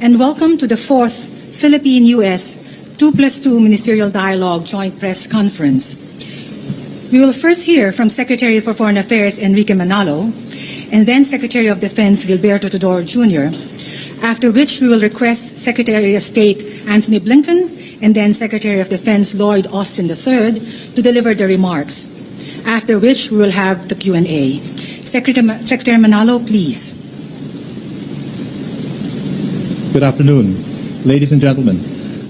and welcome to the 4th Philippine-U.S. 2+2 Ministerial Dialogue Joint Press Conference. We will first hear from Secretary for Foreign Affairs Enrique Manalo, and then Secretary of Defense Gilberto Teodoro Jr., after which we will request Secretary of State Antony Blinken and then Secretary of Defense Lloyd Austin III to deliver their remarks, after which we will have the Q&A. Secretary Manalo, please. Good afternoon, ladies and gentlemen.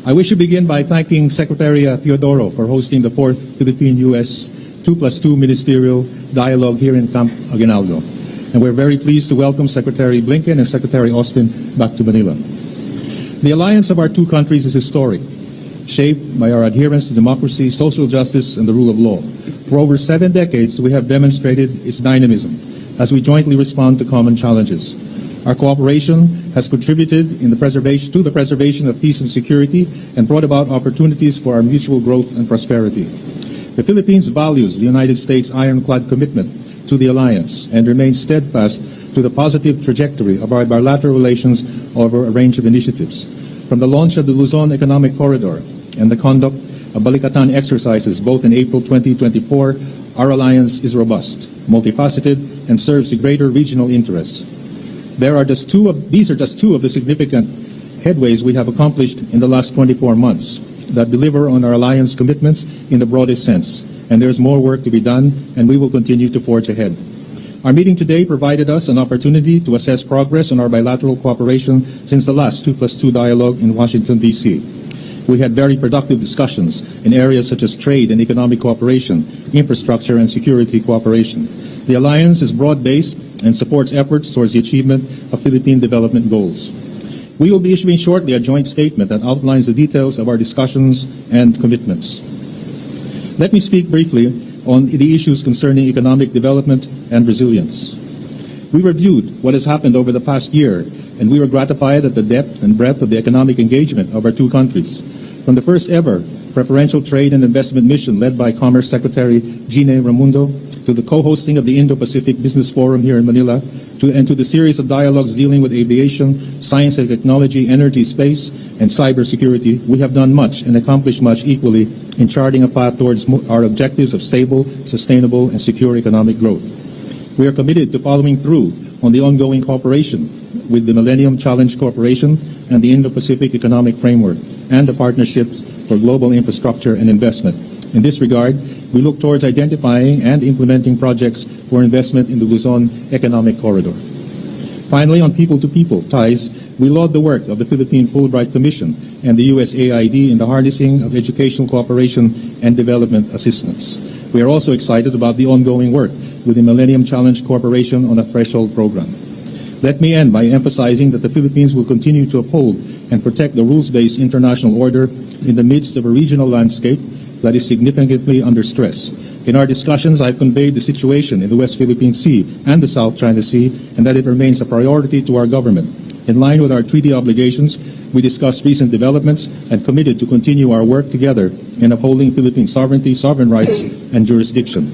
I wish to begin by thanking Secretary Teodoro for hosting the 4th Philippine-U.S. 2+2 Ministerial Dialogue here in Camp Aguinaldo. And we're very pleased to welcome Secretary Blinken and Secretary Austin back to Manila. The alliance of our two countries is historic, shaped by our adherence to democracy, social justice, and the rule of law. For over 7 decades, we have demonstrated its dynamism as we jointly respond to common challenges. Our cooperation has contributed to the preservation of peace and security and brought about opportunities for our mutual growth and prosperity. The Philippines values the United States' ironclad commitment to the alliance and remains steadfast to the positive trajectory of our bilateral relations over a range of initiatives. From the launch of the Luzon Economic Corridor and the conduct of Balikatan exercises both in April 2024, our alliance is robust, multifaceted, and serves the greater regional interests. These are just two of the significant headways we have accomplished in the last 24 months that deliver on our alliance commitments in the broadest sense. And there's more work to be done, and we will continue to forge ahead. Our meeting today provided us an opportunity to assess progress on our bilateral cooperation since the last 2+2 dialogue in Washington, D.C. We had very productive discussions in areas such as trade and economic cooperation, infrastructure, and security cooperation. The alliance is broad-based and supports efforts towards the achievement of Philippine development goals. We will be issuing shortly a joint statement that outlines the details of our discussions and commitments. Let me speak briefly on the issues concerning economic development and resilience. We reviewed what has happened over the past year, and we were gratified at the depth and breadth of the economic engagement of our two countries. From the first ever preferential trade and investment mission led by Commerce Secretary Gine Ramundo, to the co-hosting of the Indo-Pacific Business Forum here in Manila, and to the series of dialogues dealing with aviation, science and technology, energy, space, and cybersecurity, we have done much and accomplished much equally in charting a path towards our objectives of stable, sustainable, and secure economic growth. We are committed to following through on the ongoing cooperation with the Millennium Challenge Corporation and the Indo-Pacific Economic Framework and the Partnerships for Global Infrastructure and Investment. In this regard, we look towards identifying and implementing projects for investment in the Luzon Economic Corridor. Finally, on people-to-people ties, we laud the work of the Philippine Fulbright Commission and the USAID in the harnessing of educational cooperation and development assistance. We are also excited about the ongoing work with the Millennium Challenge Corporation on a threshold program. Let me end by emphasizing that the Philippines will continue to uphold and protect the rules-based international order in the midst of a regional landscape that is significantly under stress. In our discussions, I've conveyed the situation in the West Philippine Sea and the South China Sea, and that it remains a priority to our government. In line with our treaty obligations, we discussed recent developments and committed to continue our work together in upholding Philippine sovereignty, sovereign rights, and jurisdiction.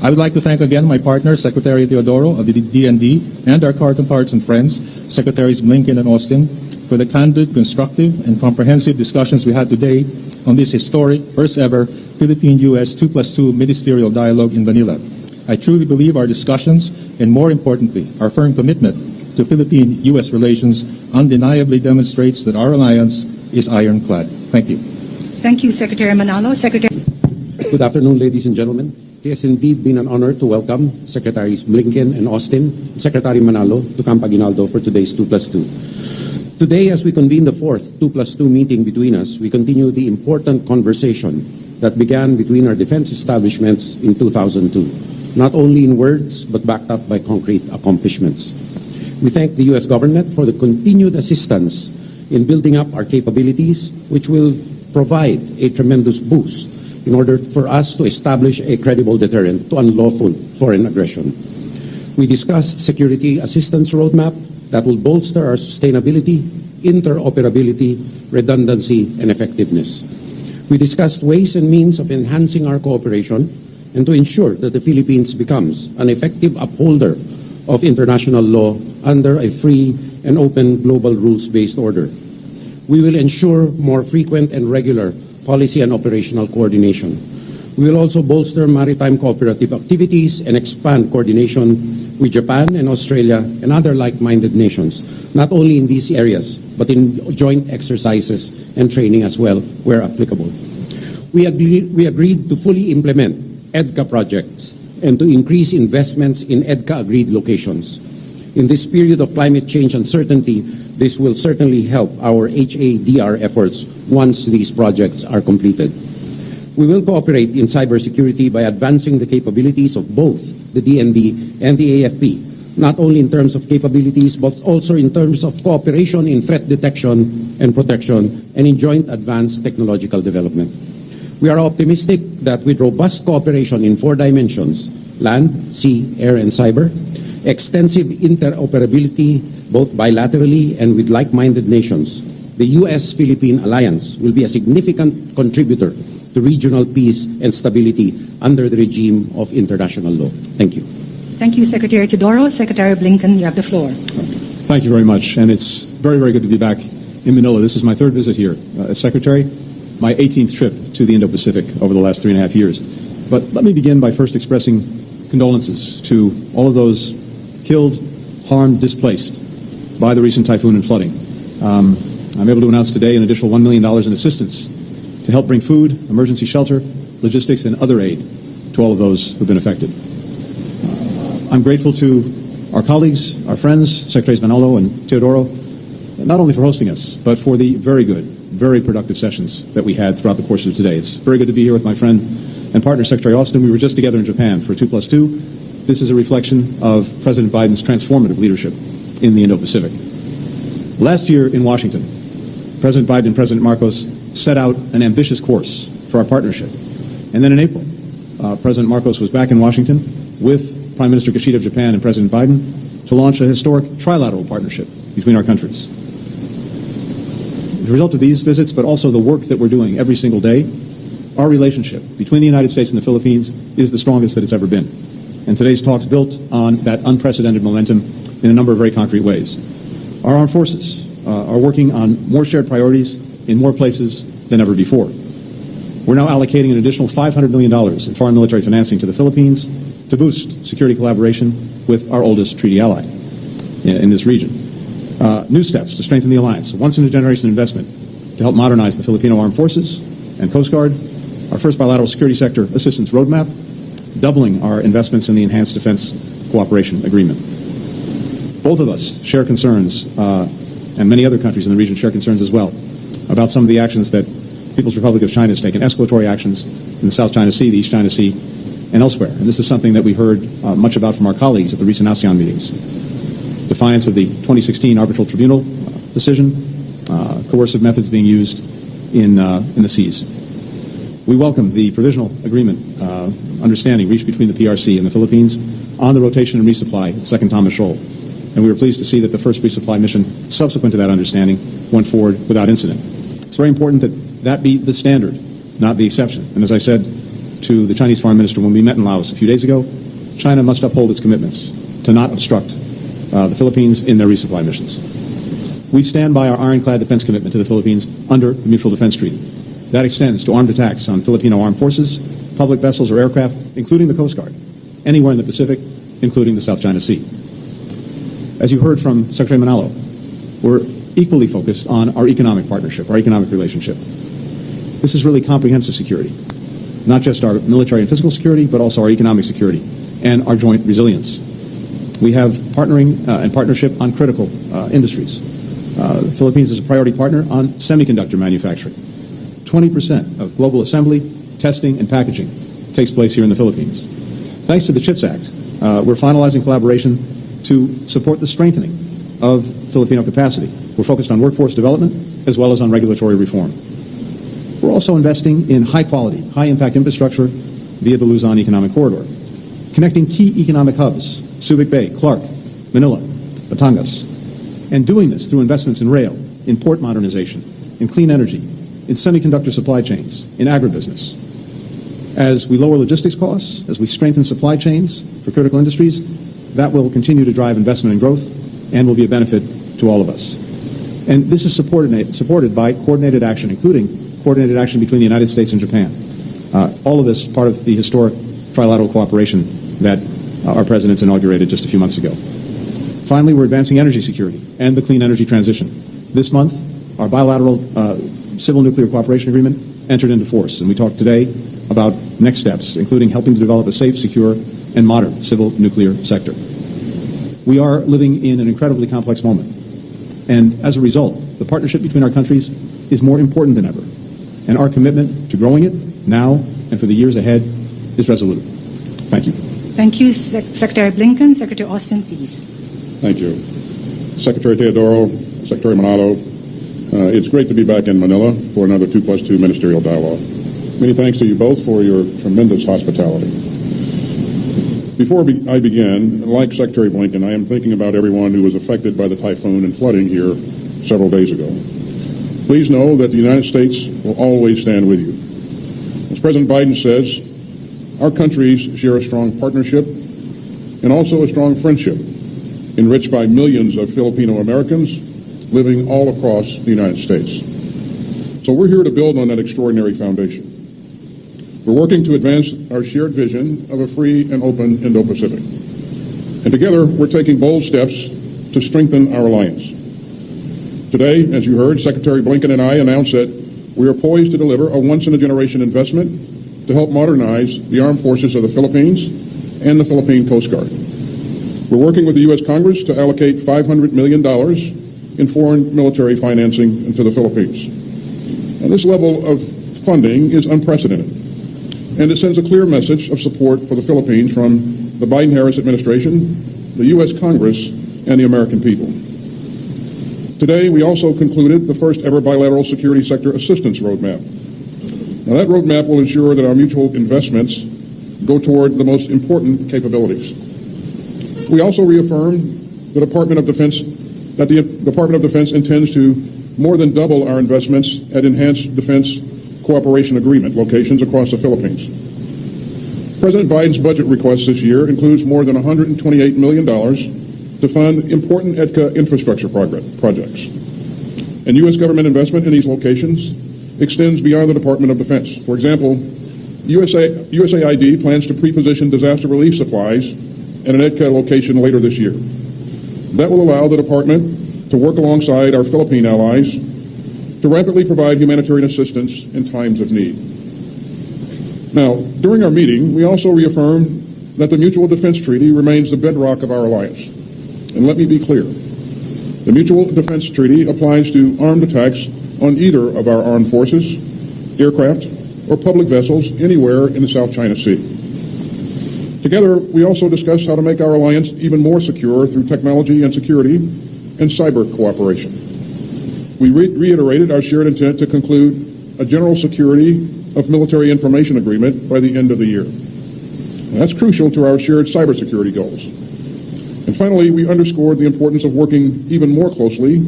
I would like to thank again my partner, Secretary Teodoro of the DND, and our counterparts and friends, Secretaries Blinken and Austin, for the candid, constructive, and comprehensive discussions we had today on this historic, first-ever Philippine-U.S. 2+2 Ministerial Dialogue in Manila. I truly believe our discussions, and more importantly, our firm commitment to Philippine-U.S. relations undeniably demonstrates that our alliance is ironclad. Thank you. Thank you, Secretary Manalo. Secretary. Good afternoon, ladies and gentlemen. It has indeed been an honor to welcome Secretaries Blinken and Austin, and Secretary Manalo to Camp Aguinaldo for today's 2+2. Today, as we convene the 4th 2+2 meeting between us, we continue the important conversation that began between our defense establishments in 2002, not only in words, but backed up by concrete accomplishments. We thank the U.S. government for the continued assistance in building up our capabilities, which will provide a tremendous boost in order for us to establish a credible deterrent to unlawful foreign aggression. We discussed security assistance roadmap that will bolster our sustainability, interoperability, redundancy, and effectiveness. We discussed ways and means of enhancing our cooperation and to ensure that the Philippines becomes an effective upholder of international law under a free and open global rules-based order. We will ensure more frequent and regular policy and operational coordination. We will also bolster maritime cooperative activities and expand coordination with Japan and Australia and other like-minded nations, not only in these areas, but in joint exercises and training as well, where applicable. We agreed to fully implement EDCA projects and to increase investments in EDCA-agreed locations. In this period of climate change uncertainty, this will certainly help our HADR efforts once these projects are completed. We will cooperate in cybersecurity by advancing the capabilities of both the DND and the AFP, not only in terms of capabilities, but also in terms of cooperation in threat detection and protection and in joint advanced technological development. We are optimistic that with robust cooperation in 4 dimensions, land, sea, air, and cyber, extensive interoperability both bilaterally and with like-minded nations, the U.S.-Philippine alliance will be a significant contributor to regional peace and stability under the regime of international law. Thank you. Thank you, Secretary Teodoro. Secretary Blinken, you have the floor. Thank you very much, and it's very, very good to be back in Manila. This is my 3rd visit here as Secretary, my 18th trip to the Indo-Pacific over the last 3.5 years. But let me begin by first expressing condolences to all of those killed, harmed, displaced by the recent typhoon and flooding. I'm able to announce today an additional $1 million in assistance to help bring food, emergency shelter, logistics, and other aid to all of those who've been affected. I'm grateful to our colleagues, our friends, Secretaries Manalo and Teodoro, not only for hosting us, but for the very good, very productive sessions that we had throughout the course of today. It's very good to be here with my friend and partner, Secretary Austin. We were just together in Japan for 2+2. This is a reflection of President Biden's transformative leadership in the Indo-Pacific. Last year in Washington, President Biden and President Marcos set out an ambitious course for our partnership. And then in April, President Marcos was back in Washington with Prime Minister Kishida of Japan and President Biden to launch a historic trilateral partnership between our countries. As a result of these visits, but also the work that we're doing every single day, our relationship between the United States and the Philippines is the strongest that it's ever been. And today's talks built on that unprecedented momentum in a number of very concrete ways. Our armed forces are working on more shared priorities in more places than ever before. We're now allocating an additional $500 million in foreign military financing to the Philippines to boost security collaboration with our oldest treaty ally in this region. New steps to strengthen the alliance, once-in-a-generation investment to help modernize the Filipino Armed Forces and Coast Guard, our first bilateral security sector assistance roadmap, doubling our investments in the Enhanced Defense Cooperation Agreement. Both of us share concerns, and many other countries in the region share concerns as well, about some of the actions that People's Republic of China has taken, escalatory actions in the South China Sea, the East China Sea, and elsewhere. And this is something that we heard much about from our colleagues at the recent ASEAN meetings. Defiance of the 2016 Arbitral Tribunal decision, coercive methods being used in the seas. We welcome the provisional agreement, understanding reached between the PRC and the Philippines on the rotation and resupply at Second Thomas Shoal. And we were pleased to see that the first resupply mission subsequent to that understanding went forward without incident. It's very important that that be the standard, not the exception. And as I said to the Chinese Foreign Minister when we met in Laos a few days ago, China must uphold its commitments to not obstruct the Philippines in their resupply missions. We stand by our ironclad defense commitment to the Philippines under the Mutual Defense Treaty. That extends to armed attacks on Filipino armed forces, public vessels or aircraft, including the Coast Guard, anywhere in the Pacific, including the South China Sea. As you heard from Secretary Manalo, we're equally focused on our economic partnership, our economic relationship. This is really comprehensive security, not just our military and physical security, but also our economic security and our joint resilience. We have partnering and partnership on critical industries. The Philippines is a priority partner on semiconductor manufacturing. 20% of global assembly, testing, and packaging takes place here in the Philippines. Thanks to the CHIPS Act, we're finalizing collaboration to support the strengthening of Filipino capacity. We're focused on workforce development as well as on regulatory reform. We're also investing in high-quality, high-impact infrastructure via the Luzon Economic Corridor, connecting key economic hubs, Subic Bay, Clark, Manila, Batangas, and doing this through investments in rail, in port modernization, in clean energy, in semiconductor supply chains, in agribusiness. As we lower logistics costs, as we strengthen supply chains for critical industries, that will continue to drive investment and growth and will be a benefit to all of us. And this is supported by coordinated action, including coordinated action between the United States and Japan. All of this part of the historic trilateral cooperation that our presidents inaugurated just a few months ago. Finally, we're advancing energy security and the clean energy transition. This month, our bilateral civil nuclear cooperation agreement entered into force, and we talked today about next steps, including helping to develop a safe, secure, and modern civil nuclear sector. We are living in an incredibly complex moment, and as a result, the partnership between our countries is more important than ever, and our commitment to growing it now and for the years ahead is resolute. Thank you. Thank you, Secretary Blinken. Secretary Austin, please. Thank you. Secretary Teodoro, Secretary Manalo, it's great to be back in Manila for another 2+2 Ministerial Dialogue. Many thanks to you both for your tremendous hospitality. Before I begin, like Secretary Blinken, I am thinking about everyone who was affected by the typhoon and flooding here several days ago. Please know that the United States will always stand with you. As President Biden says, our countries share a strong partnership and also a strong friendship, enriched by millions of Filipino Americans living all across the United States. So we're here to build on that extraordinary foundation. We're working to advance our shared vision of a free and open Indo-Pacific. And together, we're taking bold steps to strengthen our alliance. Today, as you heard, Secretary Blinken and I announced that we are poised to deliver a once-in-a-generation investment to help modernize the armed forces of the Philippines and the Philippine Coast Guard. We're working with the U.S. Congress to allocate $500 million in foreign military financing into the Philippines. And this level of funding is unprecedented, and it sends a clear message of support for the Philippines from the Biden-Harris administration, the U.S. Congress, and the American people. Today, we also concluded the first ever bilateral security sector assistance roadmap. Now, that roadmap will ensure that our mutual investments go toward the most important capabilities. We also reaffirmed the Department of Defense that the Department of Defense intends to more than double our investments at enhanced defense cooperation agreement locations across the Philippines. President Biden's budget request this year includes more than $128 million to fund important EDCA infrastructure projects. And U.S. government investment in these locations extends beyond the Department of Defense. For example, USAID plans to pre-position disaster relief supplies at an EDCA location later this year. That will allow the department to work alongside our Philippine allies to rapidly provide humanitarian assistance in times of need. Now, during our meeting, we also reaffirmed that the Mutual Defense Treaty remains the bedrock of our alliance. And let me be clear, the Mutual Defense Treaty applies to armed attacks on either of our armed forces, aircraft, or public vessels anywhere in the South China Sea. Together, we also discussed how to make our alliance even more secure through technology and security and cyber cooperation. We reiterated our shared intent to conclude a general security of military information agreement by the end of the year. And that's crucial to our shared cybersecurity goals. And finally, we underscored the importance of working even more closely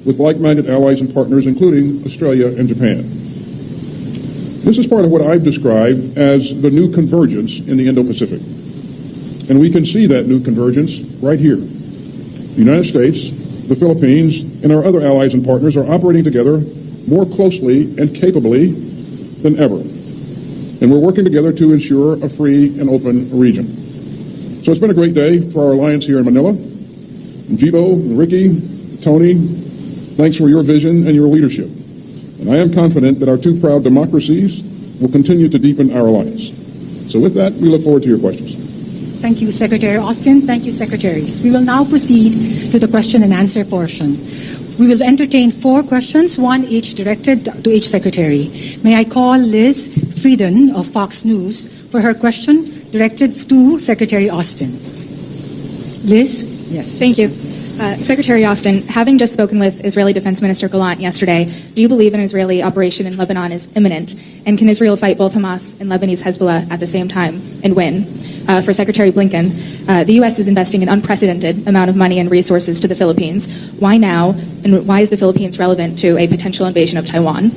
with like-minded allies and partners, including Australia and Japan. This is part of what I've described as the new convergence in the Indo-Pacific. And we can see that new convergence right here. The United States, the Philippines, and our other allies and partners are operating together more closely and capably than ever. And we're working together to ensure a free and open region. So it's been a great day for our alliance here in Manila. And Jibo, Enrique, Tony, thanks for your vision and your leadership. And I am confident that our two proud democracies will continue to deepen our alliance. So with that, we look forward to your questions. Thank you, Secretary Austin. Thank you, Secretaries. We will now proceed to the question and answer portion. We will entertain 4 questions, one each directed to each Secretary. May I call Liz Frieden of Fox News for her question directed to Secretary Austin. Liz? Yes. Thank you. Secretary Austin, having just spoken with Israeli Defense Minister Gallant yesterday, do you believe an Israeli operation in Lebanon is imminent? And can Israel fight both Hamas and Lebanese Hezbollah at the same time and win? For Secretary Blinken, the U.S. is investing an unprecedented amount of money and resources to the Philippines. Why now, and why is the Philippines relevant to a potential invasion of Taiwan?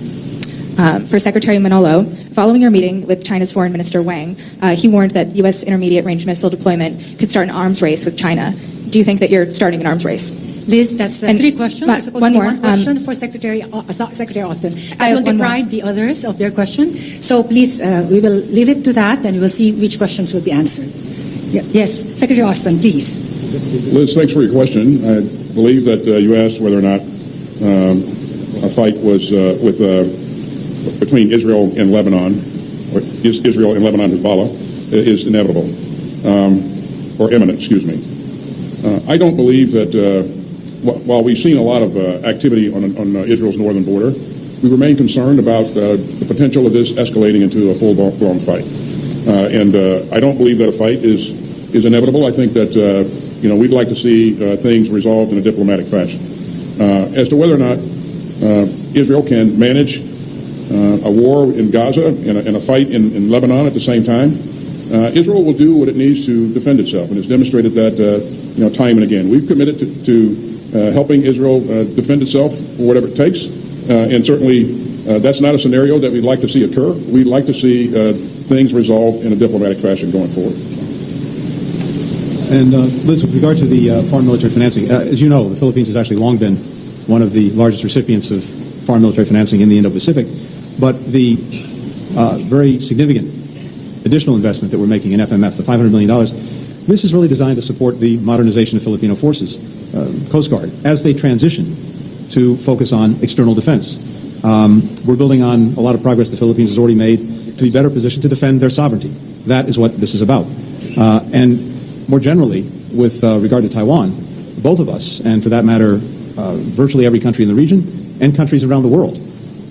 For Secretary Manalo, following your meeting with China's Foreign Minister Wang, he warned that U.S. intermediate-range missile deployment could start an arms race with China. Do you think that you're starting an arms race? Liz, that's And 3 questions. but There's supposed one to be more, one question for Secretary Austin. That have will one more. deprive the others of their question. So please, we will leave it to that, and we will see which questions will be answered. Yes, Secretary Austin, please. Liz, thanks for your question. I believe that you asked whether or not a fight was between Israel and Lebanon, or Israel and Lebanon Hezbollah, is inevitable, or imminent, excuse me. I don't believe that while we've seen a lot of activity on Israel's northern border, we remain concerned about the potential of this escalating into a full-blown fight. And I don't believe that a fight is inevitable. I think that we'd like to see things resolved in a diplomatic fashion. As to whether or not Israel can manage a war in Gaza and a fight in Lebanon at the same time, Israel will do what it needs to defend itself, and it's demonstrated that time and again. We've committed to helping Israel defend itself for whatever it takes, and certainly that's not a scenario that we'd like to see occur. We'd like to see things resolved in a diplomatic fashion going forward. And Liz, with regard to the foreign military financing, as you know, the Philippines has actually long been one of the largest recipients of foreign military financing in the Indo-Pacific. But the very significant additional investment that we're making in FMF, the $500 million, this is really designed to support the modernization of Filipino forces, Coast Guard, as they transition to focus on external defense. We're building on a lot of progress the Philippines has already made to be better positioned to defend their sovereignty. That is what this is about. And more generally, with regard to Taiwan, both of us, and for that matter, virtually every country in the region and countries around the world,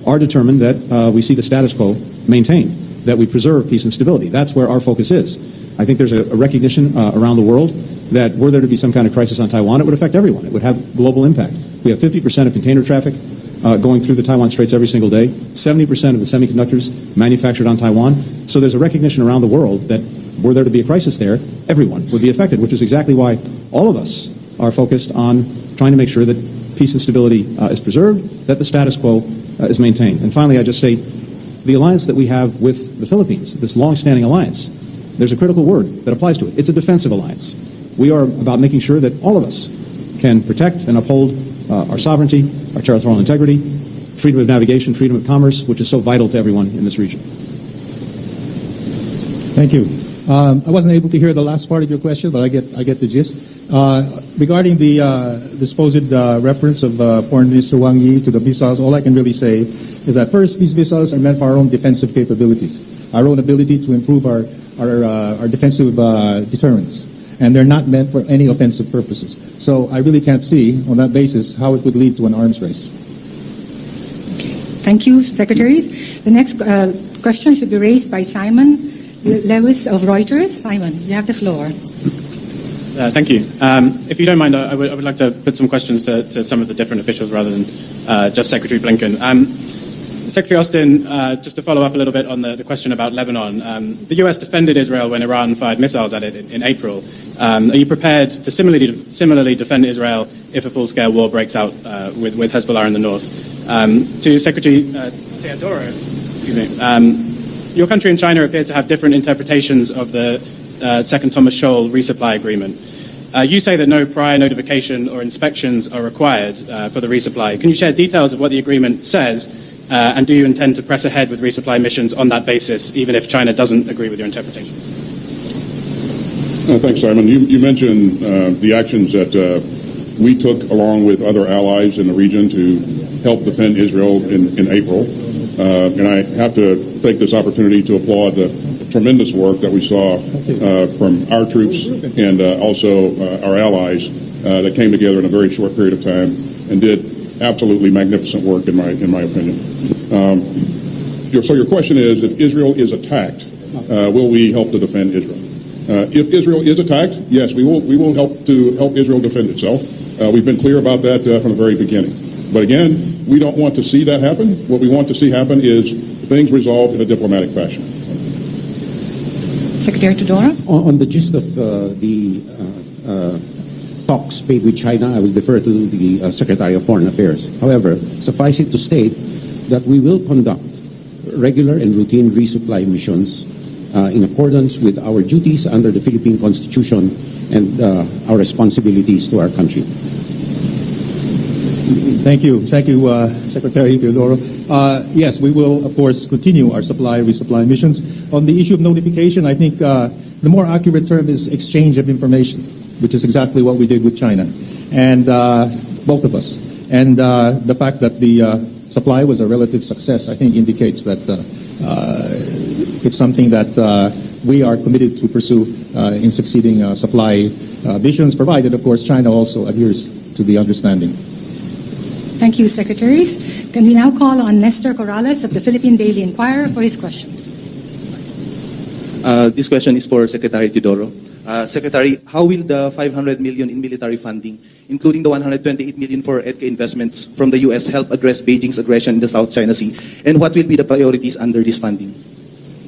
are determined that we see the status quo maintained, that we preserve peace and stability. That's where our focus is. I think there's a recognition around the world that were there to be some kind of crisis on Taiwan, it would affect everyone. It would have global impact. We have 50% of container traffic going through the Taiwan Straits every single day, 70% of the semiconductors manufactured on Taiwan. So there's a recognition around the world that were there to be a crisis there, everyone would be affected, which is exactly why all of us are focused on trying to make sure that peace and stability is preserved, that the status quo is maintained. And finally, I just say the alliance that we have with the Philippines, this long-standing alliance, there's a critical word that applies to it. It's a defensive alliance. We are about making sure that all of us can protect and uphold our sovereignty, our territorial integrity, freedom of navigation, freedom of commerce, which is so vital to everyone in this region. Thank you. I wasn't able to hear the last part of your question, but I get the gist. Regarding the supposed reference of Foreign Minister Wang Yi to the missiles, all I can really say is that first, these missiles are meant for our own defensive capabilities, our own ability to improve our defensive deterrence, and they're not meant for any offensive purposes. So I really can't see, on that basis, how it would lead to an arms race. Okay. Thank you, Secretaries. The next question should be raised by Simon Lewis of Reuters. Simon, you have the floor. Thank you. If you don't mind, I would like to put some questions to some of the different officials rather than just Secretary Blinken. Secretary Austin, just to follow up a little bit on the question about Lebanon, the U.S. defended Israel when Iran fired missiles at it in April. Are you prepared to similarly defend Israel if a full-scale war breaks out with Hezbollah in the north? To Secretary Teodoro, excuse me, your country and China appear to have different interpretations of the Second Thomas Shoal resupply agreement. You say that no prior notification or inspections are required for the resupply. Can you share details of what the agreement says, and do you intend to press ahead with resupply missions on that basis, even if China doesn't agree with your interpretation? Thanks, Simon. You mentioned the actions that we took along with other allies in the region to help defend Israel in April. And I have to take this opportunity to applaud the tremendous work that we saw from our troops and also our allies that came together in a very short period of time and did absolutely magnificent work, in my opinion. So your question is, if Israel is attacked, will we help to defend Israel? If Israel is attacked, yes, we will help Israel defend itself. We've been clear about that from the very beginning. But again, we don't want to see that happen. What we want to see happen is things resolved in a diplomatic fashion. Secretary Teodoro? On the gist of the talks made with China, I will defer to the Secretary of Foreign Affairs. However, suffice it to state that we will conduct regular and routine resupply missions in accordance with our duties under the Philippine Constitution and our responsibilities to our country. Thank you, Secretary Teodoro. Yes, we will, of course, continue our resupply missions. On the issue of notification, I think the more accurate term is exchange of information, which is exactly what we did with China, and both of us. And the fact that the supply was a relative success, I think, indicates that it's something that we are committed to pursue in succeeding supply missions, provided, of course, China also adheres to the understanding. Thank you, Secretaries. Can we now call on Nestor Corrales of the Philippine Daily Inquirer for his questions? This question is for Secretary Teodoro. Secretary, how will the 500 million in military funding, including the 128 million for EDCA investments from the U.S., help address Beijing's aggression in the South China Sea? And what will be the priorities under this funding?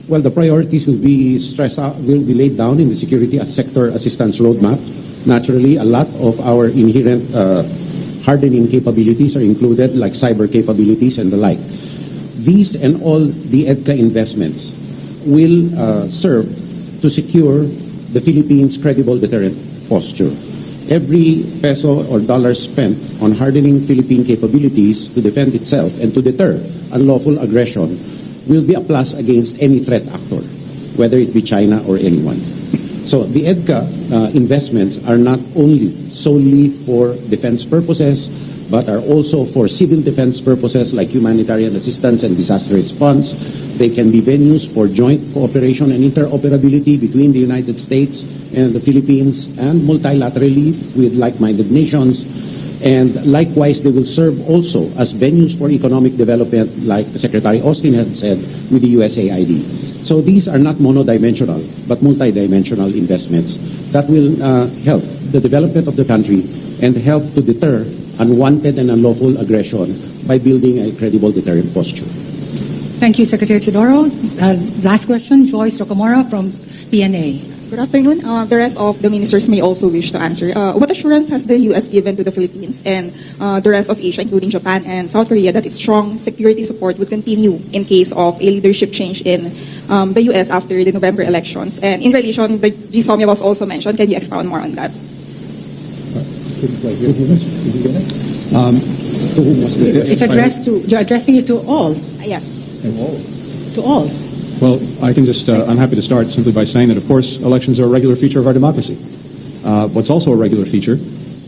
Well, the priorities will be laid down in the security sector assistance roadmap. Naturally, a lot of our inherent hardening capabilities are included, like cyber capabilities and the like. These and all the EDCA investments will serve to secure the Philippines' credible deterrent posture. Every peso or dollar spent on hardening Philippine capabilities to defend itself and to deter unlawful aggression will be a plus against any threat actor, whether it be China or anyone. So the EDCA investments are not only solely for defense purposes, but are also for civil defense purposes like humanitarian assistance and disaster response. They can be venues for joint cooperation and interoperability between the United States and the Philippines, and multilaterally with like-minded nations. And likewise, they will serve also as venues for economic development, like Secretary Austin has said, with the USAID. So these are not monodimensional, but multidimensional investments that will help the development of the country and help to deter unwanted and unlawful aggression by building a credible deterrent posture. Thank you, Secretary Teodoro. Last question, Joyce Rocamora from PNA. Good afternoon. The rest of the ministers may also wish to answer. What assurance has the U.S. given to the Philippines and the rest of Asia, including Japan and South Korea, that its strong security support would continue in case of a leadership change in the U.S. after the November elections? And in relation, the GSOMIA was also mentioned. Can you expound more on that? It's addressed to, you're addressing it to all. Yes. To all. Well, I can just, I'm happy to start simply by saying that, of course, elections are a regular feature of our democracy. What's also a regular feature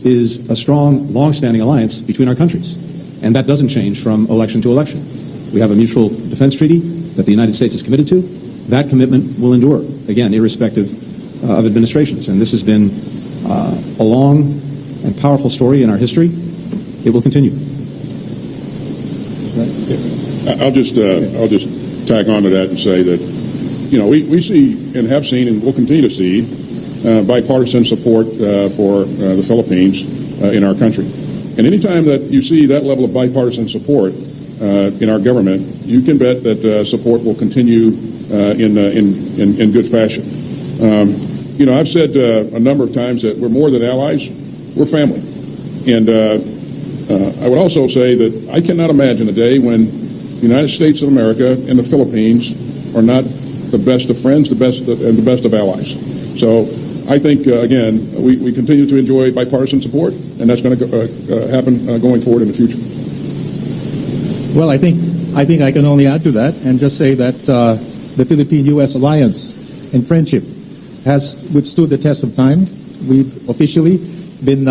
is a strong, long-standing alliance between our countries. And that doesn't change from election to election. We have a mutual defense treaty that the United States is committed to. That commitment will endure, again, irrespective of administrations. And this has been a long and powerful story in our history. It will continue. I'll just tag on to that and say that, you know, we see and have seen and will continue to see bipartisan support for the Philippines in our country. And anytime that you see that level of bipartisan support in our government, you can bet that support will continue in good fashion. You know, I've said a number of times that we're more than allies, we're family. And I would also say that I cannot imagine a day when the United States of America and the Philippines are not the best of friends, the best of allies. So I think, again, we continue to enjoy bipartisan support, and that's going to happen going forward in the future. Well, I think I can only add to that and just say that the Philippine-U.S. alliance and friendship has withstood the test of time. We've officially been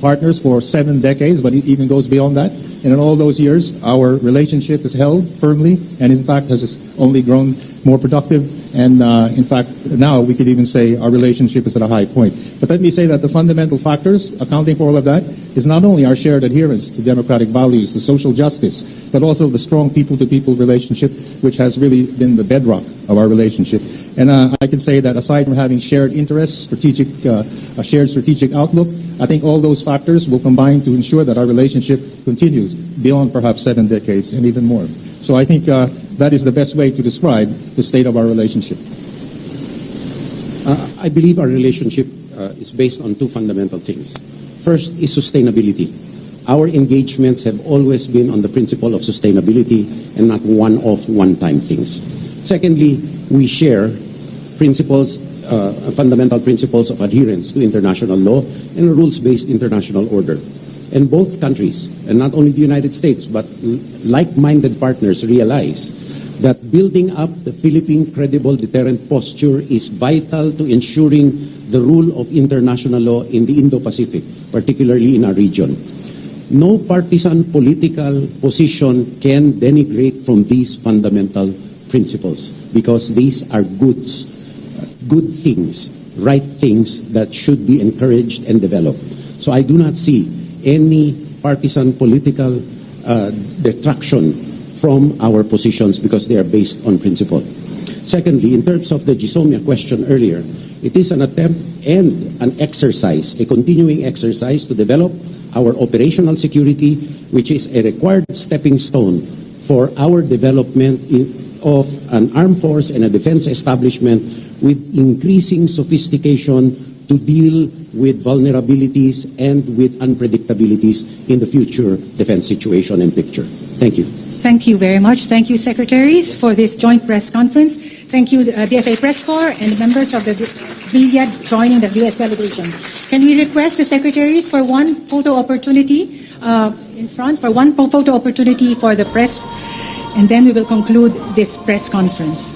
partners for 7 decades, but it even goes beyond that. And in all those years, our relationship is held firmly and, in fact, has only grown more productive. And, in fact, now we could even say our relationship is at a high point. But let me say that the fundamental factors accounting for all of that is not only our shared adherence to democratic values, to social justice, but also the strong people-to-people relationship, which has really been the bedrock of our relationship. And I can say that aside from having shared interests, a shared strategic outlook, I think all those factors will combine to ensure that our relationship continues beyond perhaps 7 decades and even more. So I think that is the best way to describe the state of our relationship. I believe our relationship is based on 2 fundamental things. First is sustainability. Our engagements have always been on the principle of sustainability and not one-off, one-time things. Secondly, we share principles, fundamental principles of adherence to international law and a rules-based international order. And both countries, and not only the United States, but like-minded partners realize that building up the Philippine credible deterrent posture is vital to ensuring the rule of international law in the Indo-Pacific, particularly in our region. No partisan political position can denigrate from these fundamental principles because these are good things, right things that should be encouraged and developed. So I do not see any partisan political detraction from our positions because they are based on principle. Secondly, in terms of the Gisomia question earlier, it is an attempt and an exercise, a continuing exercise to develop our operational security, which is a required stepping stone for our development of an armed force and a defense establishment with increasing sophistication to deal with vulnerabilities and with unpredictabilities in the future defense situation and picture. Thank you. Thank you very much. Thank you, Secretaries, for this joint press conference. Thank you, DFA Press Corps and members of the media joining the U.S. delegation. Can we request the Secretaries for one photo opportunity in front, for one photo opportunity for the press, and then we will conclude this press conference.